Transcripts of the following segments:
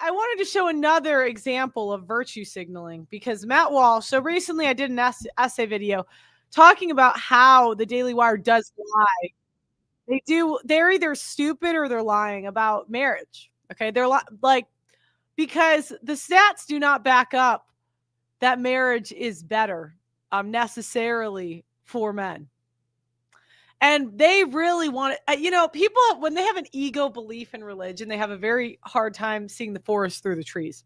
I wanted to show another example of virtue signaling because Matt Walsh. So recently I did an essay video talking about how the Daily Wire does lie. They're either stupid or they're lying about marriage. Okay. They're like, because the stats do not back up that marriage is better necessarily for men. And they really want it. People, when they have an ego belief in religion, they have a very hard time seeing the forest through the trees.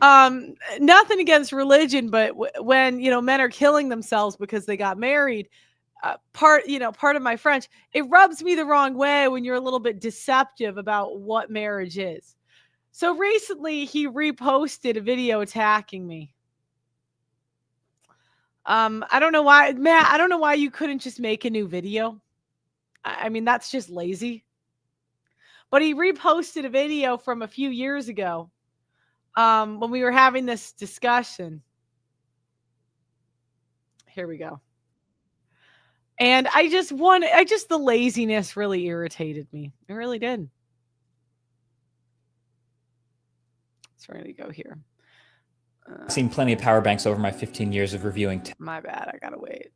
Nothing against religion, but when, men are killing themselves because they got married, part of my French, it rubs me the wrong way when you're a little bit deceptive about what marriage is. So recently he reposted a video attacking me. I don't know why, Matt, I don't know why you couldn't just make a new video. I mean, that's just lazy. But he reposted a video from a few years ago when we were having this discussion. Here we go. And the laziness really irritated me. It really did. So we're going to go here. I've seen plenty of power banks over my 15 years of reviewing. My bad. I got to wait.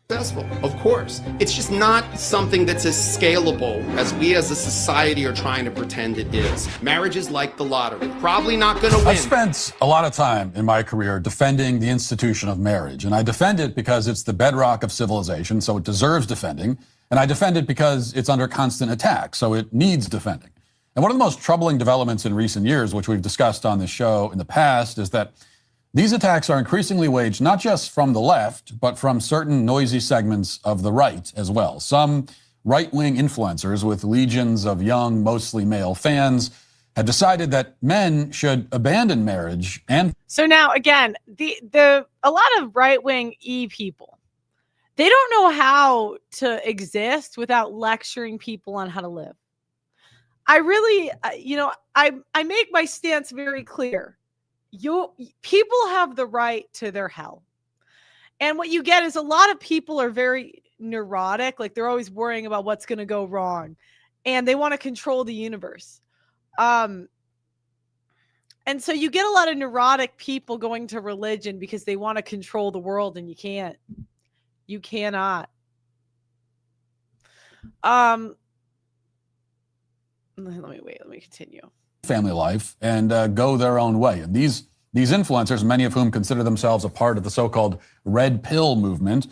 Successful, of course. It's just not something that's as scalable as we as a society are trying to pretend it is. Marriage is like the lottery. Probably not going to win. I've spent a lot of time in my career defending the institution of marriage, and I defend it because it's the bedrock of civilization, so it deserves defending, and I defend it because it's under constant attack, so it needs defending. And one of the most troubling developments in recent years, which we've discussed on this show in the past, is that these attacks are increasingly waged not just from the left, but from certain noisy segments of the right as well. Some right-wing influencers with legions of young, mostly male fans have decided that men should abandon marriage. And so now, again, a lot of right-wing people, they don't know how to exist without lecturing people on how to live. I really, I make my stance very clear. People have the right to their hell. And what you get is a lot of people are very neurotic. Like they're always worrying about what's going to go wrong and they want to control the universe. And so you get a lot of neurotic people going to religion because they want to control the world, and you cannot. Let me continue. Family life and go their own way. And these influencers, many of whom consider themselves a part of the so-called red pill movement,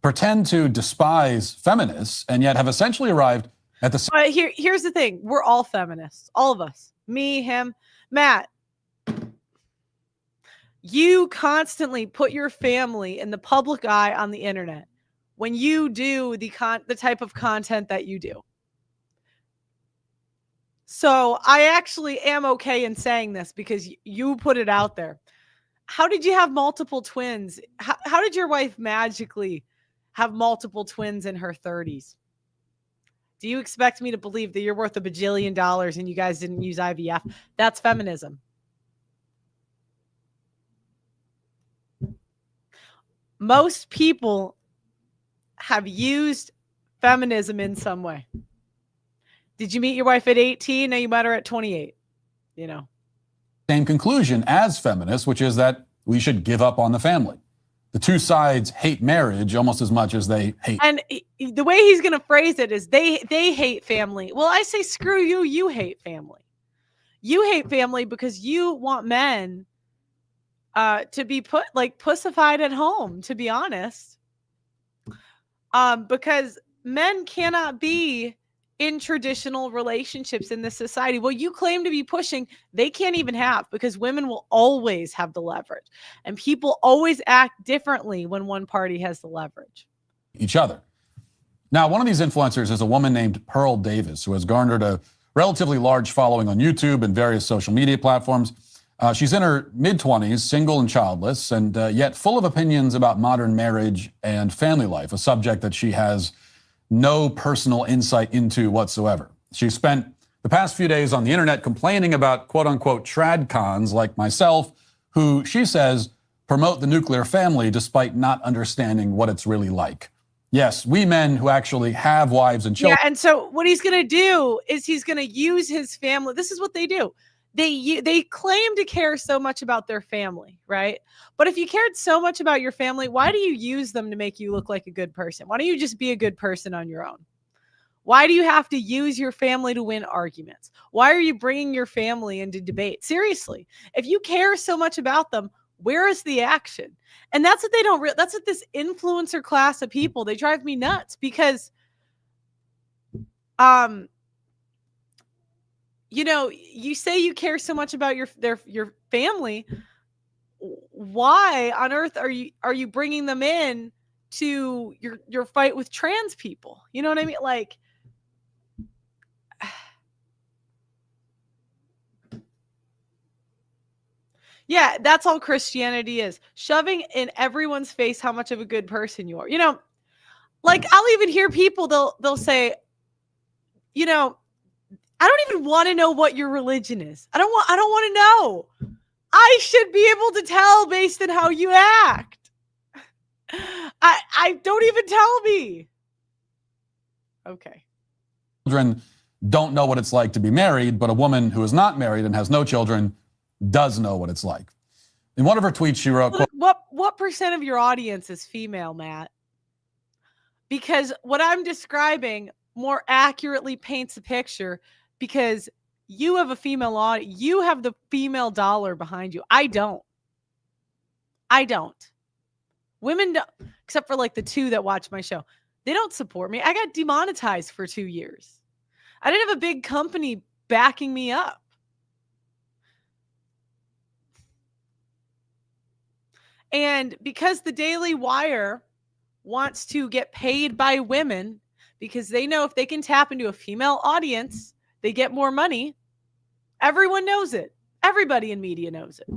pretend to despise feminists and yet have essentially arrived at the... Here's the thing. We're all feminists. All of us. Me, him, Matt. You constantly put your family in the public eye on the internet when you do the type of content that you do. So I actually am okay in saying this because you put it out there. How did you have multiple twins? How did your wife magically have multiple twins in her 30s? Do you expect me to believe that you're worth $1 bajillion and you guys didn't use IVF? That's feminism. Most people have used feminism in some way. Did you meet your wife at 18? No, you met her at 28. Same conclusion as feminists, which is that we should give up on the family. The two sides hate marriage almost as much as they hate. And the way he's going to phrase it is they hate family. Well, I say, screw you. You hate family. You hate family because you want men to be pussified at home, to be honest. Because men cannot be in traditional relationships in this society. Well, you claim to be pushing, they can't even have, because women will always have the leverage. And people always act differently when one party has the leverage. Each other. Now, one of these influencers is a woman named Pearl Davis, who has garnered a relatively large following on YouTube and various social media platforms. She's in her mid-20s, single and childless, and yet full of opinions about modern marriage and family life, a subject that she has no personal insight into whatsoever. She spent the past few days on the internet complaining about quote-unquote trad cons like myself, who she says promote the nuclear family despite not understanding what it's really like. Yes, we men who actually have wives and children. Yeah, and so what he's going to do is he's going to use his family. This is what they do. They claim to care so much about their family, right? But if you cared so much about your family, why do you use them to make you look like a good person? Why don't you just be a good person on your own? Why do you have to use your family to win arguments? Why are you bringing your family into debate? Seriously, if you care so much about them, where is the action? And that's what they don't that's what this influencer class of people, they drive me nuts because you know, you say you care so much about your family. Why on earth are you bringing them in to your fight with trans people? You know what I mean? Like, yeah, that's all Christianity is. Shoving in everyone's face how much of a good person you are. You know, like I'll even hear people, they'll say, you know, I don't even want to know what your religion is. I don't want to know. I should be able to tell based on how you act. I don't even tell me. Okay. Children don't know what it's like to be married, but a woman who is not married and has no children does know what it's like. In one of her tweets, she wrote, What percent of your audience is female, Matt? Because what I'm describing more accurately paints a picture, because you have a female audience. You have the female dollar behind you. I don't. Women don't, except for like the two that watch my show. They don't support me. I got demonetized for 2 years. I didn't have a big company backing me up. And because the Daily Wire wants to get paid by women, because they know if they can tap into a female audience, they get more money. Everyone knows it. Everybody in media knows it.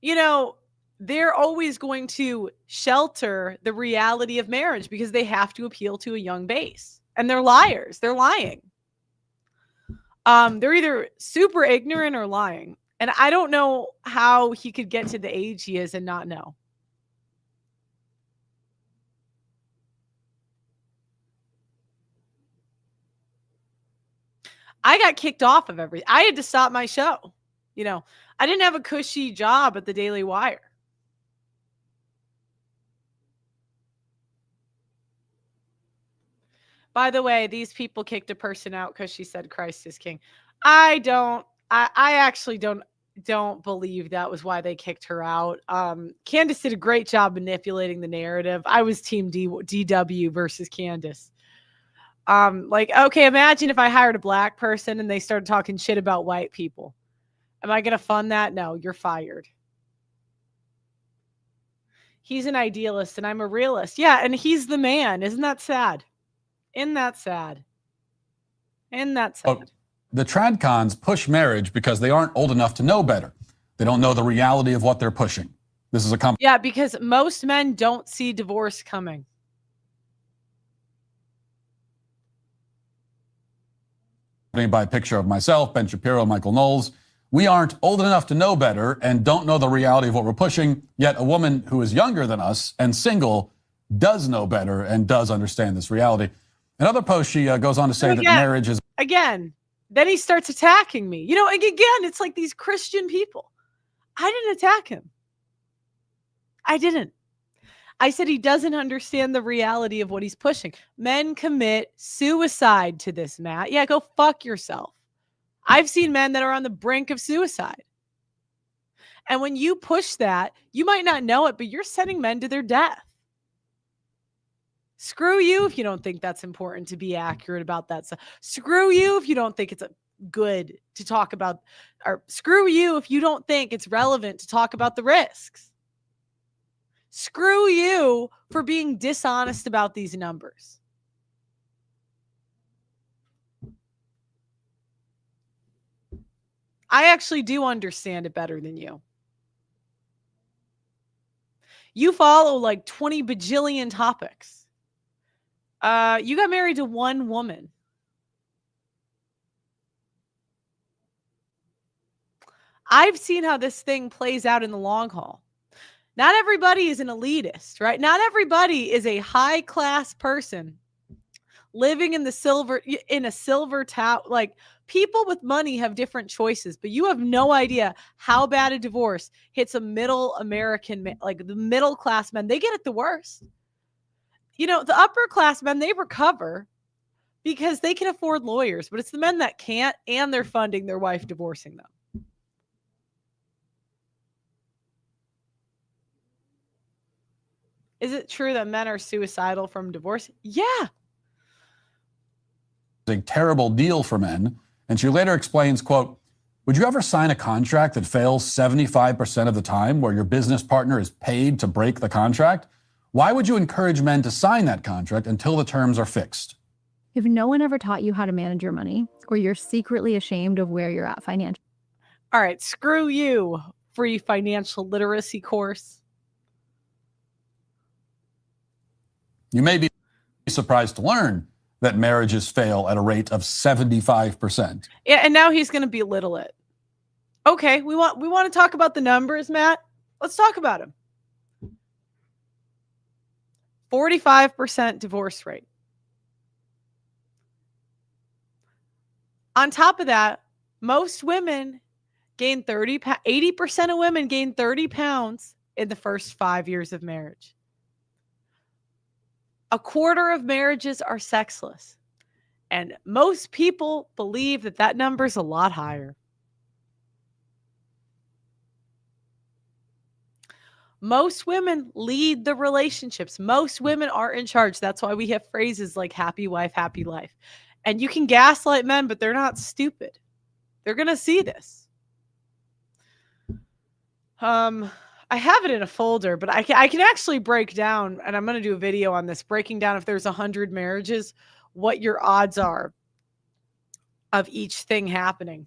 You know, they're always going to shelter the reality of marriage because they have to appeal to a young base. And they're liars. They're lying. They're either super ignorant or lying. And I don't know how he could get to the age he is and not know. I got kicked off of everything. I had to stop my show. You know, I didn't have a cushy job at the Daily Wire. By the way, these people kicked a person out because she said Christ is king. I actually don't believe that was why they kicked her out. Candace did a great job manipulating the narrative. I was team DW versus Candace. Like, okay, imagine if I hired a black person and they started talking shit about white people. Am I going to fund that? No, you're fired. He's an idealist and I'm a realist. Yeah, and he's the man. Isn't that sad? Isn't that sad? Isn't that sad? Oh, the tradcons push marriage because they aren't old enough to know better. They don't know the reality of what they're pushing. This is a company. Yeah, because most men don't see divorce coming. By a picture of myself, Ben Shapiro, Michael Knowles. We aren't old enough to know better and don't know the reality of what we're pushing, yet a woman who is younger than us and single does know better and does understand this reality. In other posts, she goes on to say that marriage is... Again, then he starts attacking me. You know, again, it's like these Christian people. I didn't attack him. I didn't. I said he doesn't understand the reality of what he's pushing. Men commit suicide to this, Matt. Yeah, go fuck yourself. I've seen men that are on the brink of suicide. And when you push that, you might not know it, but you're sending men to their death. Screw you if you don't think that's important to be accurate about that stuff. Screw you if you don't think it's good to talk about, or screw you if you don't think it's relevant to talk about the risks. Screw you for being dishonest about these numbers. I actually do understand it better than you. You follow like 20 bajillion topics. You got married to one woman. I've seen how this thing plays out in the long haul. Not everybody is an elitist, right? Not everybody is a high class person living in a silver tower. Like, people with money have different choices, but you have no idea how bad a divorce hits a middle American, like the middle class men. They get it the worst. You know, the upper class men, they recover because they can afford lawyers, but it's the men that can't, and they're funding their wife divorcing them. Is it true that men are suicidal from divorce? Yeah. A terrible deal for men. And she later explains, quote, would you ever sign a contract that fails 75% of the time, where your business partner is paid to break the contract? Why would you encourage men to sign that contract until the terms are fixed? If no one ever taught you how to manage your money, or you're secretly ashamed of where you're at financially. All right, screw you, free financial literacy course. You may be surprised to learn that marriages fail at a rate of 75%. Yeah, and now he's going to belittle it. Okay, we want to talk about the numbers, Matt. Let's talk about them. 45% divorce rate. On top of that, most women gain 80% of women gain 30 pounds in the first 5 years of marriage. A quarter of marriages are sexless. And most people believe that that number is a lot higher. Most women lead the relationships. Most women are in charge. That's why we have phrases like happy wife, happy life. And you can gaslight men, but they're not stupid. They're going to see this. I have it in a folder, but I can actually break down, and I'm going to do a video on this, breaking down if there's 100 marriages, what your odds are of each thing happening.